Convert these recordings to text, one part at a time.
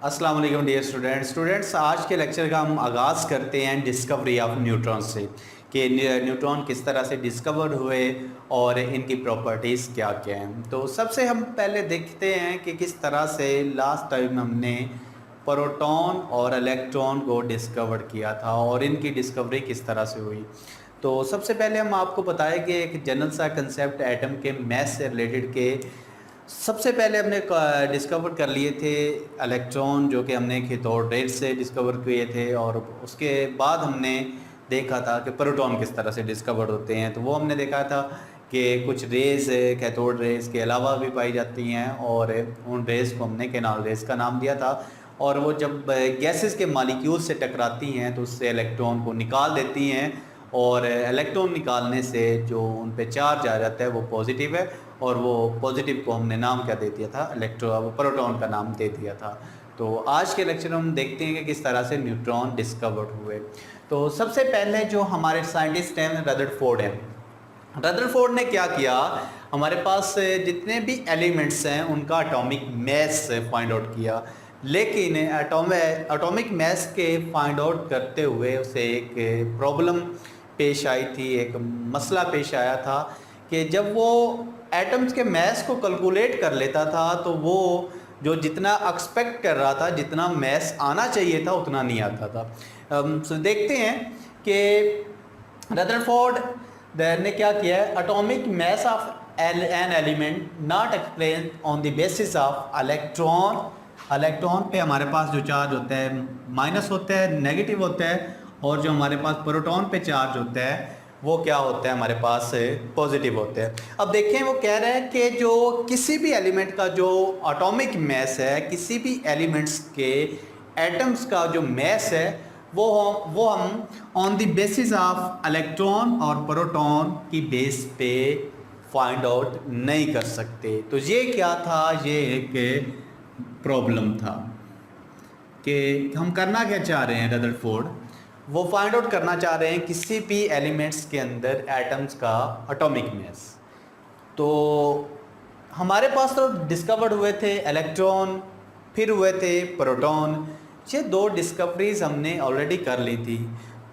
अस्सलाम वालेकुम dear students, आज के लेक्चर का हम आगाज़ करते हैं डिस्कवरी ऑफ न्यूट्रॉन से कि न्यूट्रॉन किस तरह से डिस्कवर हुए और इनकी प्रॉपर्टीज़ क्या क्या हैं। तो सबसे हम पहले देखते हैं कि किस तरह से लास्ट टाइम हमने प्रोटॉन और इलेक्ट्रॉन को डिस्कवर किया था और इनकी डिस्कवरी किस तरह से हुई। तो सबसे पहले हम आपको बताएं कि एक जनरल सा कंसेप्ट एटम के मैस से रिलेटेड के सबसे पहले हमने डिस्कवर कर लिए थे इलेक्ट्रॉन, जो कि हमने कैथोड रेज से डिस्कवर किए थे, और उसके बाद हमने देखा था कि प्रोटॉन किस तरह से डिस्कवर होते हैं। तो वो हमने देखा था कि कुछ रेज़ कैथोड रेज के अलावा भी पाई जाती हैं और उन रेज़ को हमने केनाल रेज का नाम दिया था, और वो जब गैसेस के मालिक्यूल से टकराती हैं तो उससे इलेक्ट्रॉन को निकाल देती हैं, और इलेक्ट्रॉन निकालने से जो उन पे चार्ज आ जाता है वो पॉजिटिव है, और वो पॉजिटिव को हमने नाम क्या दे दिया था, प्रोटॉन का नाम दे दिया था। तो आज के लेक्चर में हम देखते हैं कि किस तरह से न्यूट्रॉन डिस्कवर्ड हुए। तो सबसे पहले जो हमारे साइंटिस्ट हैं रदरफोर्ड हैं। रदरफोर्ड ने क्या किया, हमारे पास जितने भी एलिमेंट्स हैं उनका एटॉमिक मास फाइंड आउट किया, लेकिन एटॉमिक मास के फाइंड आउट करते हुए उसे एक प्रॉब्लम पेश आई थी, एक मसला पेश आया था कि जब वो एटम्स के मास को कैलकुलेट कर लेता था तो वो जो जितना एक्सपेक्ट कर रहा था, जितना मास आना चाहिए था, उतना नहीं आता था। तो देखते हैं कि रदरफोर्ड ने क्या किया है, atomic mass of an element not explain on the basis of electron पे हमारे पास जो चार्ज होता है माइनस होता है, नेगेटिव होता है, और जो हमारे पास प्रोटॉन पे चार्ज होता है वो क्या होता है, हमारे पास पॉजिटिव होते हैं। अब देखें, वो कह रहे हैं कि जो किसी भी एलिमेंट का जो एटॉमिक मास है, किसी भी एलिमेंट्स के एटम्स का जो मास है वो हम on the basis of electron और प्रोटॉन की बेस पे फाइंड आउट नहीं कर सकते। तो ये क्या था, ये एक प्रॉब्लम था कि हम करना क्या चाह रहे हैं। रदरफोर्ड वो फाइंड आउट करना चाह रहे हैं किसी भी एलिमेंट्स के अंदर एटम्स का एटॉमिक मास। तो हमारे पास तो डिस्कवर्ड हुए थे इलेक्ट्रॉन, फिर हुए थे प्रोटॉन। ये दो डिस्कवरीज हमने ऑलरेडी कर ली थी।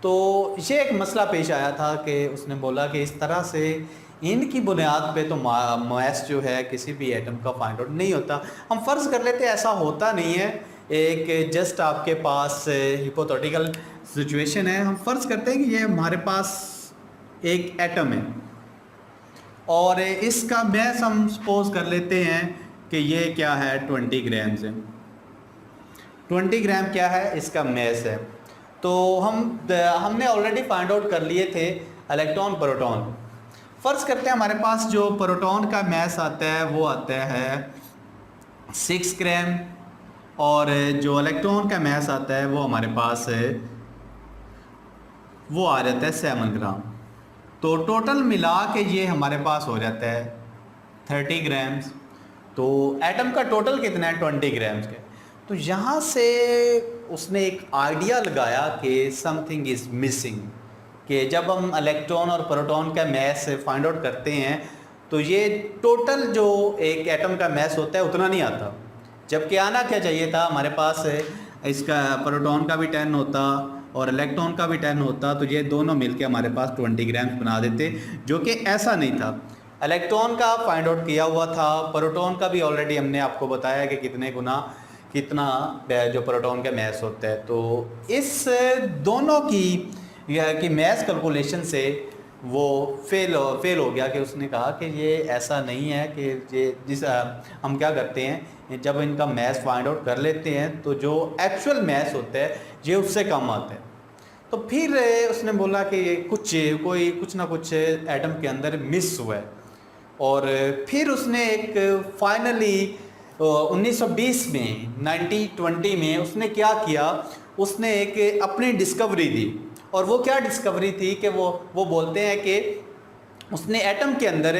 तो ये एक मसला पेश आया था कि उसने बोला कि इस तरह से इनकी बुनियाद पे तो मास जो है किसी भी एटम का फाइंड आउट नहीं होता। हम फ़र्ज़ कर लेते हैं ऐसा होता नहीं है, एक जस्ट आपके पास हिपोथेटिकल सिचुएशन है। हम फ़र्ज़ करते हैं कि ये हमारे पास एक एटम है और इसका मास हम सपोज कर लेते हैं कि ये क्या है, 20 ग्राम है। 20 ग्राम क्या है, इसका मास है। तो हमने ऑलरेडी फाइंड आउट कर लिए थे इलेक्ट्रॉन प्रोटॉन। फ़र्ज़ करते हैं हमारे पास जो प्रोटॉन का मास आता है वो आता है 6 ग्राम, और जो इलेक्ट्रॉन का मास आता है वो हमारे पास वो आ जाता है 7 ग्राम। तो टोटल मिला के ये हमारे पास हो जाता है 30 ग्राम्स। तो एटम का टोटल कितना है, 20 ग्राम्स के। तो यहाँ से उसने एक आइडिया लगाया कि समथिंग इज़ मिसिंग, कि जब हम इलेक्ट्रॉन और प्रोटॉन का मास फाइंड आउट करते हैं तो ये टोटल जो एक एटम का मास होता है उतना नहीं आता, जबकि आना क्या चाहिए था, हमारे पास इसका प्रोटॉन का भी 10 होता और इलेक्ट्रॉन का भी 10 होता, तो ये दोनों मिलके हमारे पास 20 ग्राम्स बना देते, जो कि ऐसा नहीं था। इलेक्ट्रॉन का फाइंड आउट किया हुआ था, प्रोटॉन का भी ऑलरेडी हमने आपको बताया कि कितना जो प्रोटॉन का मास होता है। तो इस दोनों की मास कैलकुलेशन से वो फेल हो गया, कि उसने कहा कि ये ऐसा नहीं है कि ये हम क्या करते हैं, जब इनका मास फाइंड आउट कर लेते हैं तो जो एक्चुअल मास होता है ये उससे कम आता है। तो फिर उसने बोला कि कुछ ना कुछ एटम के अंदर मिस हुआ है, और फिर उसने एक फाइनली 1920 में 1920 में उसने क्या किया, उसने एक अपनी डिस्कवरी दी। और वो क्या डिस्कवरी थी कि वो बोलते हैं कि उसने एटम के अंदर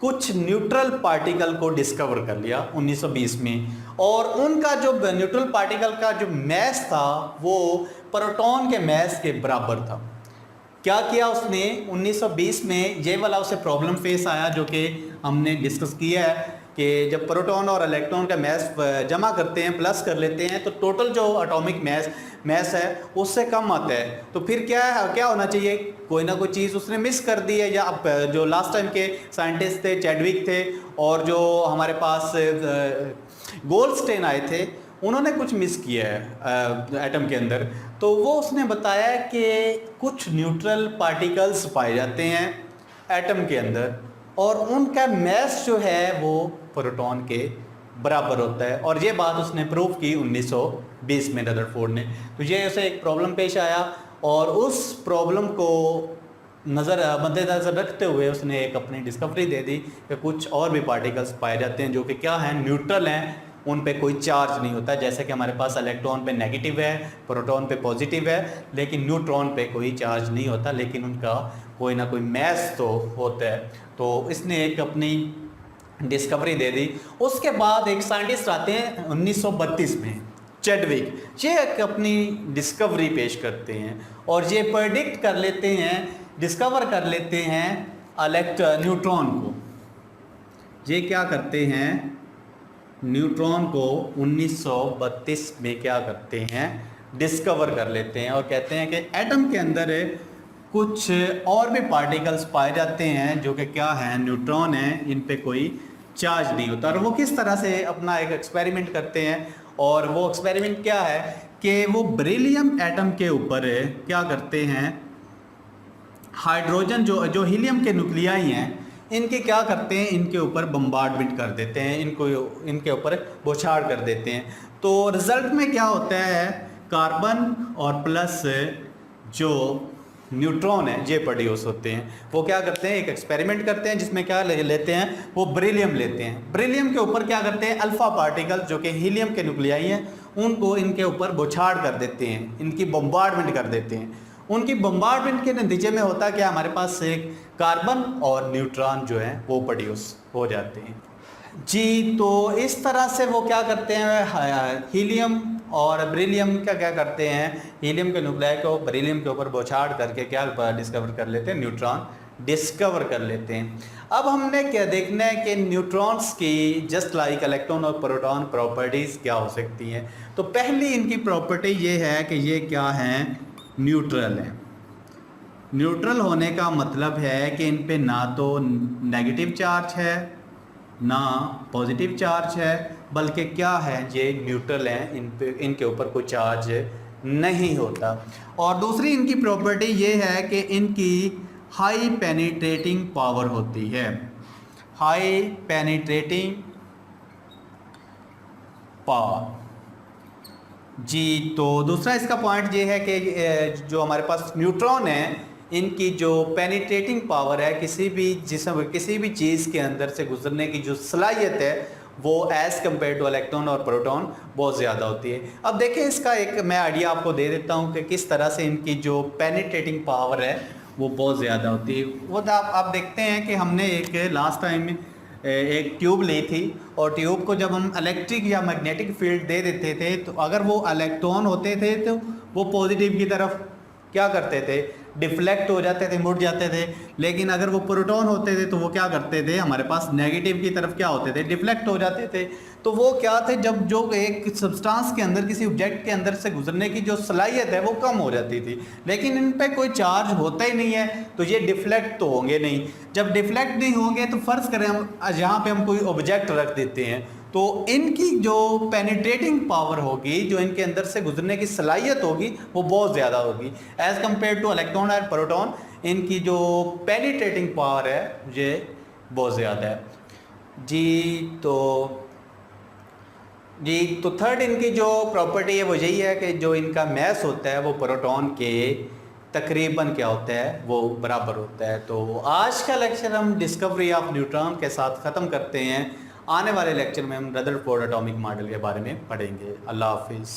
कुछ न्यूट्रल पार्टिकल को डिस्कवर कर लिया 1920 में, और उनका जो न्यूट्रल पार्टिकल का जो मास था वो प्रोटॉन के मास के बराबर था। क्या किया उसने 1920 में, ये वाला उसे प्रॉब्लम फेस आया जो कि हमने डिस्कस किया है कि जब प्रोटॉन और इलेक्ट्रॉन का मैस जमा करते हैं, प्लस कर लेते हैं, तो टोटल जो एटॉमिक मैस है उससे कम आता है। तो फिर क्या होना चाहिए, कोई ना कोई चीज़ उसने मिस कर दी है। या अब जो लास्ट टाइम के साइंटिस्ट थे, चैडविक थे, और जो हमारे पास गोल्डस्टेन आए थे, उन्होंने कुछ मिस किया है एटम के अंदर। तो वो उसने बताया कि कुछ न्यूट्रल पार्टिकल्स पाए जाते हैं एटम के अंदर, और उनका मैस जो है वो प्रोटॉन के बराबर होता है। और ये बात उसने प्रूव की 1920 में रदरफोर्ड ने। तो ये उसे एक प्रॉब्लम पेश आया, और उस प्रॉब्लम को मद्देनज़र रखते हुए उसने एक अपनी डिस्कवरी दे दी कि कुछ और भी पार्टिकल्स पाए जाते हैं जो कि क्या हैं, न्यूट्रल हैं, उन पे कोई चार्ज नहीं होता। जैसे कि हमारे पास इलेक्ट्रॉन पे नेगेटिव है, प्रोटॉन पे पॉजिटिव है, लेकिन न्यूट्रॉन पे कोई चार्ज नहीं होता, लेकिन उनका कोई ना कोई मैस तो होता है। तो इसने एक अपनी डिस्कवरी दे दी। उसके बाद एक साइंटिस्ट आते हैं 1932 में, चैडविक। ये एक अपनी डिस्कवरी पेश करते हैं और ये प्रेडिक्ट कर लेते हैं, डिस्कवर कर लेते हैं न्यूट्रॉन को। ये क्या करते हैं, न्यूट्रॉन को 1932 में क्या करते हैं, डिस्कवर कर लेते हैं, और कहते हैं कि एटम के अंदर कुछ और भी पार्टिकल्स पाए जाते हैं जो कि क्या हैं, न्यूट्रॉन हैं, इन पे कोई चार्ज नहीं होता। और वो किस तरह से अपना एक एक्सपेरिमेंट करते हैं, और वो एक्सपेरिमेंट क्या है कि वो बेरिलियम एटम के ऊपर क्या करते हैं, हाइड्रोजन जो हीलियम के न्यूक्लियाई हैं, इनके क्या करते हैं, इनके ऊपर बम्बार्डमेंट कर देते हैं, इनके ऊपर बौछार कर देते हैं। तो रिज़ल्ट में क्या होता है, कार्बन और प्लस जो न्यूट्रॉन है ये प्रोड्यूस होते हैं। वो क्या करते हैं, एक एक्सपेरिमेंट करते हैं जिसमें क्या लेते हैं, वो बेरिलियम लेते हैं। बेरिलियम के ऊपर क्या करते हैं, अल्फा पार्टिकल जो कि हीलियम के न्यूक्लियाई हैं, उनको इनके ऊपर बौछार कर देते हैं, इनकी बम्बार्डमेंट कर देते हैं। उनकी बम्बार्डमेंट के नतीजे में होता है कि हमारे पास एक कार्बन और न्यूट्रॉन जो है वो प्रोड्यूस हो जाते हैं जी। तो इस तरह से वो क्या करते हैं, हीलियम और बेरिलियम का क्या करते हैं, हीलियम के न्यूक्लियाई को बेरिलियम के ऊपर बौछार करके क्या डिस्कवर कर लेते हैं, न्यूट्रॉन डिस्कवर कर लेते हैं। अब हमने क्या देखना है कि न्यूट्रॉन्स की जस्ट लाइक इलेक्ट्रॉन और प्रोटॉन प्रॉपर्टीज़ क्या हो सकती हैं। तो पहली इनकी प्रॉपर्टी ये है कि ये क्या हैं, न्यूट्रल है। न्यूट्रल होने का मतलब है कि इन पे ना तो नेगेटिव चार्ज है ना पॉजिटिव चार्ज है, बल्कि क्या है, ये न्यूट्रल हैं, इनके ऊपर कोई चार्ज नहीं होता। और दूसरी इनकी प्रॉपर्टी ये है कि इनकी हाई पेनिट्रेटिंग पावर होती है, हाई पेनिट्रेटिंग पावर जी। तो दूसरा इसका पॉइंट ये है कि जो हमारे पास न्यूट्रॉन है, इनकी जो पेनिट्रेटिंग पावर है, किसी भी जिस्म, किसी भी चीज़ के अंदर से गुजरने की जो सलाहियत है, वो एज़ कम्पेयर टू इलेक्ट्रॉन और प्रोटॉन बहुत ज़्यादा होती है। अब देखिए, इसका एक मैं आइडिया आपको दे देता हूँ कि किस तरह से इनकी जो पेनिट्रेटिंग पावर है वो बहुत ज़्यादा होती है। वो आप देखते हैं कि हमने एक लास्ट टाइम एक ट्यूब ली थी, और ट्यूब को जब हम इलेक्ट्रिक या मैग्नेटिक फील्ड दे देते थे, तो अगर वो इलेक्ट्रॉन होते थे तो वो पॉजिटिव की तरफ क्या करते थे, डिफ्लेक्ट हो जाते थे, मुड़ जाते थे। लेकिन अगर वो प्रोटॉन होते थे तो वो क्या करते थे, हमारे पास नेगेटिव की तरफ क्या होते थे, डिफ्लेक्ट हो जाते थे। तो वो क्या थे, जब जो एक सब्सटेंस के अंदर, किसी ऑब्जेक्ट के अंदर से गुजरने की जो सलाहियत है वो कम हो जाती थी। लेकिन इन पे कोई चार्ज होता ही नहीं है, तो ये डिफ्लेक्ट तो होंगे नहीं। जब डिफ्लेक्ट नहीं होंगे तो फ़र्ज़ करें हम यहाँ पे हम कोई ऑब्जेक्ट रख देते हैं, तो इनकी जो पेनिट्रेटिंग पावर होगी, जो इनके अंदर से गुजरने की सलाहियत होगी, वो बहुत ज़्यादा होगी एज़ कम्पेयर टू इलेक्ट्रॉन और प्रोटॉन। इनकी जो पेनिट्रेटिंग पावर है ये बहुत ज़्यादा है जी। तो थर्ड इनकी जो प्रॉपर्टी है वो यही है कि जो इनका मैस होता है वो प्रोटॉन के तकरीबन क्या होता है, वो बराबर होता है। तो आज का लेक्चर हम डिस्कवरी ऑफ न्यूट्रॉन के साथ ख़त्म करते हैं। आने वाले लेक्चर में हम रदरफोर्ड एटॉमिक मॉडल के बारे में पढ़ेंगे। अल्लाह हाफिज़।